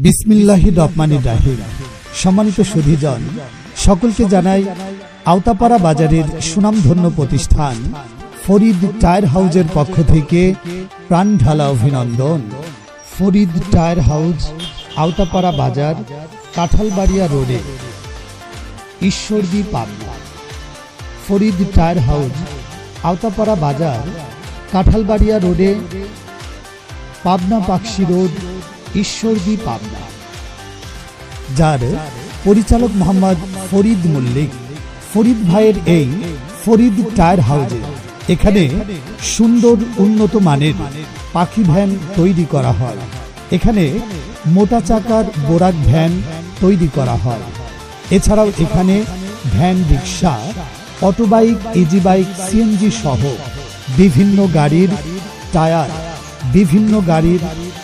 বিসমিল্লাহির রহমানির রহিম। সম্মানিত সুধীজন সকলকে জানাই আওতাপাড়া বাজারের সুনামধন্য প্রতিষ্ঠান ফরিদ টায়ার হাউজের পক্ষ থেকে প্রাণ ঢালা অভিনন্দন। ফরিদ টায়ার হাউজ, আওতাপাড়া বাজার, কাঁঠালবাড়িয়া রোডে, ঈশ্বরদী, পাবনা। ফরিদ টায়ার হাউজ, আওতাপাড়া বাজার, কাঁঠালবাড়িয়া রোডে, পাবনা পাকশি রোড, ঈশ্বরদী, পাবনা। যার পরিচালক মোহাম্মদ ফরিদ মল্লিক। ফরিদ ভাইয়ের এই ফরিদ টায়ার হাউজে এখানে সুন্দর উন্নত মানের পাখি ভ্যান তৈরি করা হয়। এখানে মোটা চাকার বোরাক ভ্যান তৈরি করা হয়। এছাড়াও এখানে ভ্যান, রিক্সা, অটোবাইক, ইজি বাইক, সিএনজি সহ বিভিন্ন গাড়ির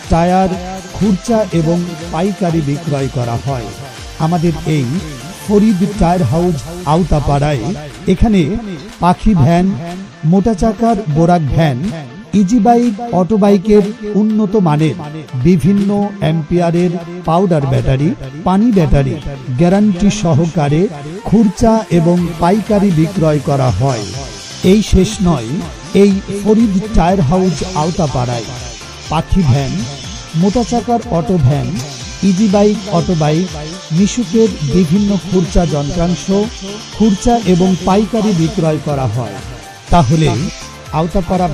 টায়ার খুরচা এবং পাইকারি বিক্রয় করা হয়। আমাদের এই ফরিদ টায়ার হাউজ আওতাপাড়ায় এখানে পাখি ভ্যান, মোটা চাকার বোরাক ভ্যান, ইজি বাইক, অটোবাইকের উন্নত মানের বিভিন্ন অ্যাম্পিয়ারের পাউডার ব্যাটারি, পানি ব্যাটারি গ্যারান্টি সহকারে খুরচা এবং পাইকারি বিক্রয় করা হয়। এই শেষ নয়, এই ফরিদ টায়ার হাউজ আওতাপাড়ায় পাখি ভ্যান, মোটা চাকার auto van, easy bike, autobike, মিশুকের বিভিন্ন খুরচা যন্ত্রাংশ খুরচা এবং পাইকারি বিক্রয় করা হয়। তাহলে আওতাপাড়া